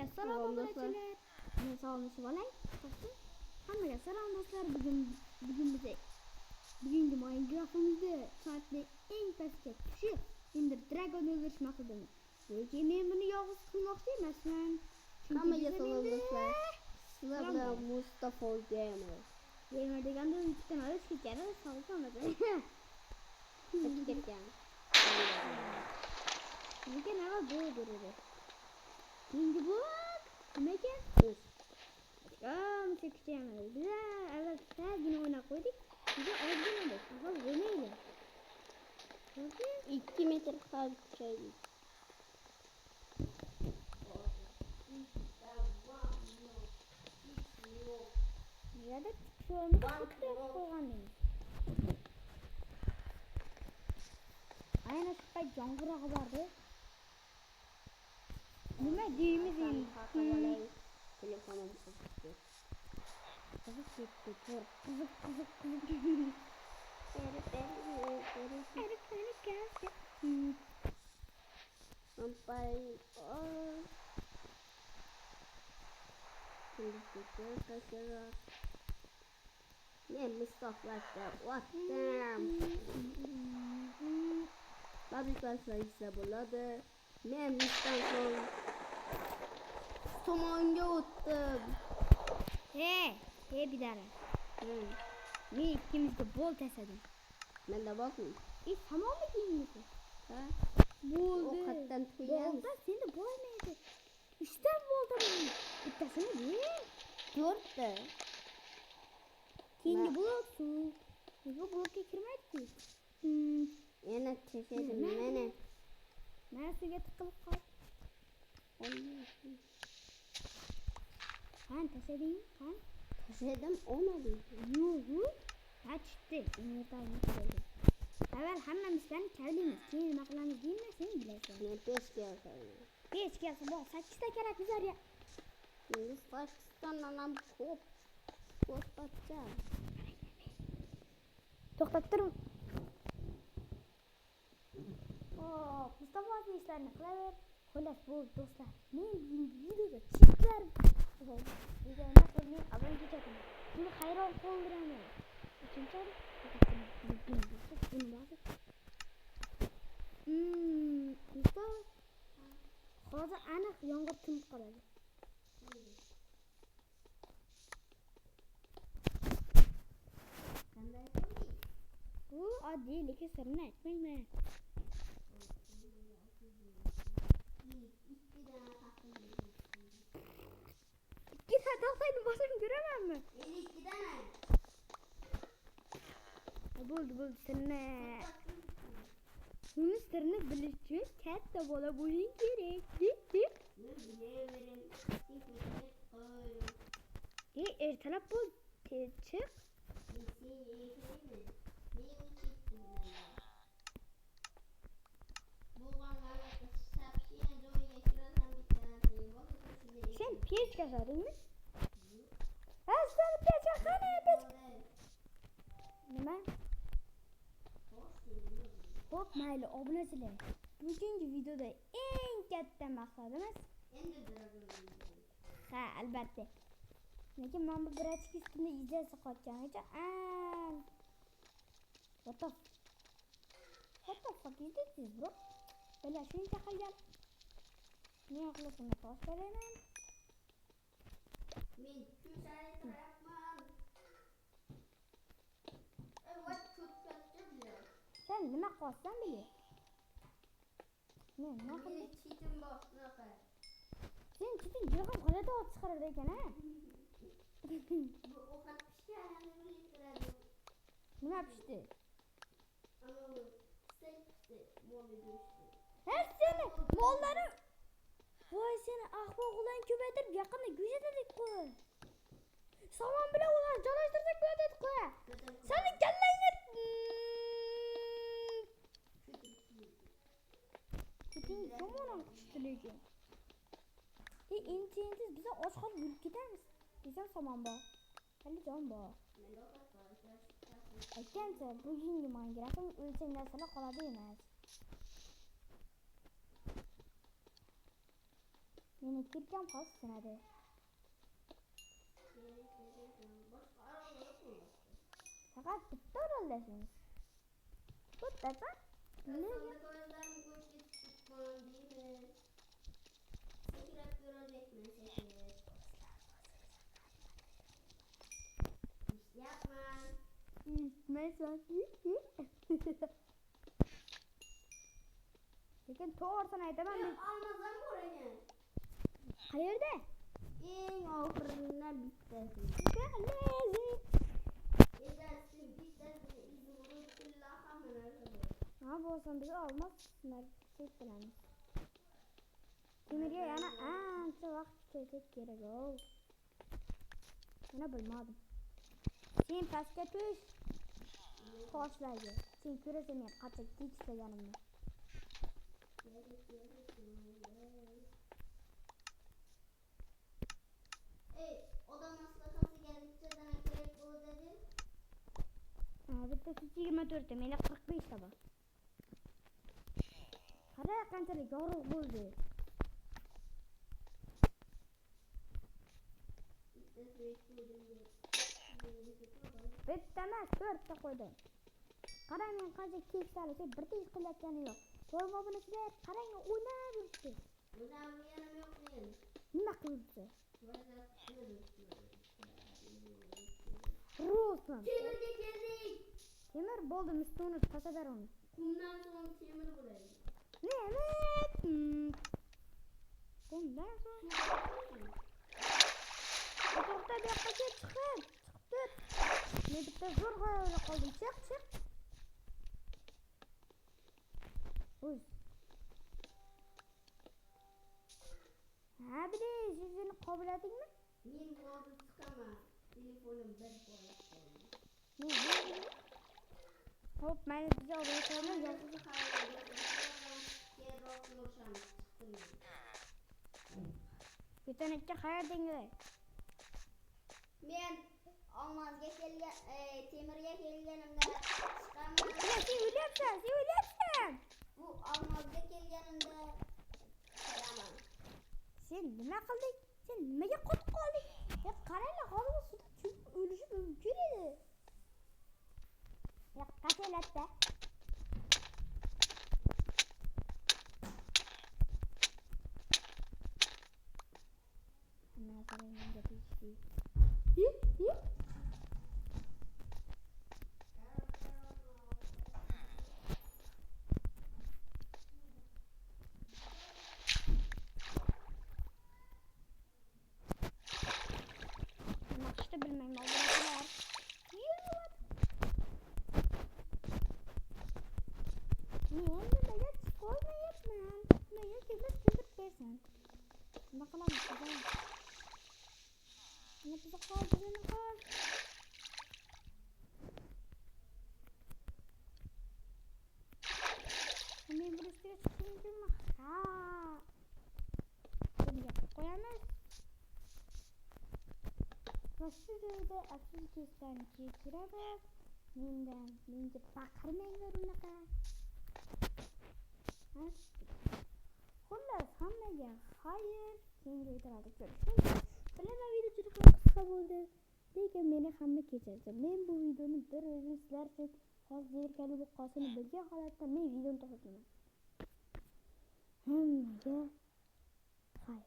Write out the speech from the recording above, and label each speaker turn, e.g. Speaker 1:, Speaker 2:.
Speaker 1: Assalomu alaykum. Men sog'lomlashib olay. Hammaga salom do'stlar. Bugun biza bugungi Minecraft'imizda soatni eng pastga tushib, Ender Dragon o'ldirish maqsadida. Lekin men buni yolg'iz qilmoqchi emasman.
Speaker 2: Hammaga salom do'stlar. Sizlar bilan Mustafa Gamer.
Speaker 1: Gamer deganda ikkita olish kerak, sog'lomada.
Speaker 2: Ketgan.
Speaker 1: Lekin nima bo'ldi? Endi bu nima ekan? Ancha kuchayamiz. Biz avval sazgina o'ynab qo'ydik. Biz ozgina edi. Avval o'ynaydi.
Speaker 2: 2 metr qad kuchaydik.
Speaker 1: Nerede çıkışlarını koyganıyım. Aynen şu cangıra vardı. Nima deyimiz endi?
Speaker 2: Telefonum kızıktı.
Speaker 1: Kızık ketdi. Kızık.
Speaker 2: Sampai ne Mustafa what damn. Fabrikaslar ise buladı. Men bizden sonra somonga o'tdim.
Speaker 1: He bidara. Men ikkimizga bol tasadim.
Speaker 2: Men de bakmayayım.
Speaker 1: Tamam mı diyeyim?
Speaker 2: Ha?
Speaker 1: Bo'ldi.
Speaker 2: O kattan tuyamiz.
Speaker 1: Bolda seni bo'lmaydi. 3 ta bolda bor. Bittasini ber.
Speaker 2: 4 ta.
Speaker 1: Keyingi blok su. Bu blokka kirmaydi.
Speaker 2: Yana tesedim meni.
Speaker 1: Men sizga tiqilib qol. Qan tasading, qan.
Speaker 2: Tesedim olmadı.
Speaker 1: Yo'q. Ha chiqdi. Inventarni qo'ydi. Avval hammamizdan kaldingiz. Keyin nima qilamiz deyman, sen bilasan.
Speaker 2: Men 5 keldi.
Speaker 1: 5 kelsa bor, 8 ta kerak bizlarga.
Speaker 2: Biz Pakistandan ham ko'p batacağım.
Speaker 1: To'xtab tur. Mustafa ishlarni qilaver. Xullas bu do'stlar. Men videoda chiplar videoni ko'rmay avval kechadi. Buni hayron qoldiraman. Uchinchi Mustafa hozir aniq yomg'ir tinib qoladi. Bu oddiy, lekin sirini aytmayman. Git tahtayni bosib ko'ramanmi?
Speaker 2: 52 tane.
Speaker 1: Bo'ldi sirini. Buni sirini bilish uchun katta bola bo'ling kerak. Ertalab bo'l, chiq. Sen pech kasadingmi? Ha, sen pech qani pech? Nima? Xo'p, mayli, obunachilar. Bugungi videoda eng katta maqsadimiz ha, albatta. Lekin men bu grafik ustida ijazat qotgan ekan. What the fuck is this, bro? Bela shuncha qilgan. Men qilasini toshlayman.
Speaker 2: Men shunchalik qilyapman. What tutqazdim.
Speaker 1: Sen nima qilsan bilay? Men nima qildim?
Speaker 2: Cheatim bor, bunaqa.
Speaker 1: Sen cheating juda ham g'alati ot chiqarar ekan, ha?
Speaker 2: Bu ovqat pishganini bildiradi.
Speaker 1: Nima pishdi?
Speaker 2: Steak pishdi, molli go'shti.
Speaker 1: Ha, seni mollari. Voy, seni ahmoq ulan ko'paytirib yaqinda go'shatadik qo'y. Somon bilan ulan joylashtirsak bo'ladi qo'y. Seni kallangga cheating somonam kuchli lekin. Endi biza och qolib yurib ketamiz. Bizam somon bor. Hali jon bor. Aytgancha bugungi Minecraft'im o'lcham narsalar qoladi emas. Meni kirkam xos sinadi. Faqat bitta o'raldasiz. Bittasi? Lekin to'g'risini aytaman, qayerda?
Speaker 2: Eng oxiridan bittasi.
Speaker 1: Ha, bo'lsin biz olmos narsa bilamiz. Temirga yana ancha vaqt ketib kerak. Mana bilmadim. Sen pastga tush. Toshlarga. Sen ko'rasan men qancha tekislaganimni.
Speaker 2: Odam maslahatiga nechadan kerak bo'ladi?
Speaker 1: Bittasi 24 ta, menda 45 ta bor. Qara qanchalik yorug' bo'ldi. Bitta emas, 4 ta qo'ydim. Qarang men qancha keksalik, bitta ish qilayotgani yo'q. Bo'lma bunisilar, qarang o'ynab yuribdi. Nima qilibdi? Ro'zman.
Speaker 2: Temirga keldik.
Speaker 1: Temir bo'ldi, ustuni pasadar uni.
Speaker 2: Qumdan so'ng temir bo'ladi.
Speaker 1: Qumdan so'ng. To'xta, bu yoqqa chiqib. Chiqib. Men bitta zo'rg'a qoldim. Chiq. Uy. Ha, bile sizin qobiliyatingmi?
Speaker 2: Men hozir chiqaman. Telefonim bir foiz qoldi.
Speaker 1: Hop, mayli bizga olib qo'yamiz. Yetanakka qayerdinglar?
Speaker 2: Men Olmazga kelgan, Temirga kelganimda chiqaman.
Speaker 1: Sen o'lyapsan.
Speaker 2: Bu Olmazga kelganimda chiqaman.
Speaker 1: Sen nima qilding? Sen nimaga qotib qolding? Ya qaranglar, hozir suvda cho'kib o'lishi mumkin edi. Ya qachonlarda? Mana qarang, gapirishdi. Naqshni bilmayman, obrazalar. Men nimaga chiqolmayapman? Nimaga kimdir bersin? Nima qilamiz? Nima qol. Men bu ustiga chiqdimmi? Ha. Bunga qo'yamiz. Boshqa joyda afsusdan kechiradi. Menga baqirmanglar unaqa. Xullas, hammaga xayr. Keyingi videolarda ko'rishamiz. Bilaman, video juda qisqa bo'ldi. Lekin meni hamma kechirdi. Men bu videoni bir o'zim sizlar uchun hozir zerikali bo'lib qolishini bilgan holatda men videoni to'xtataman. Hammaga xayr.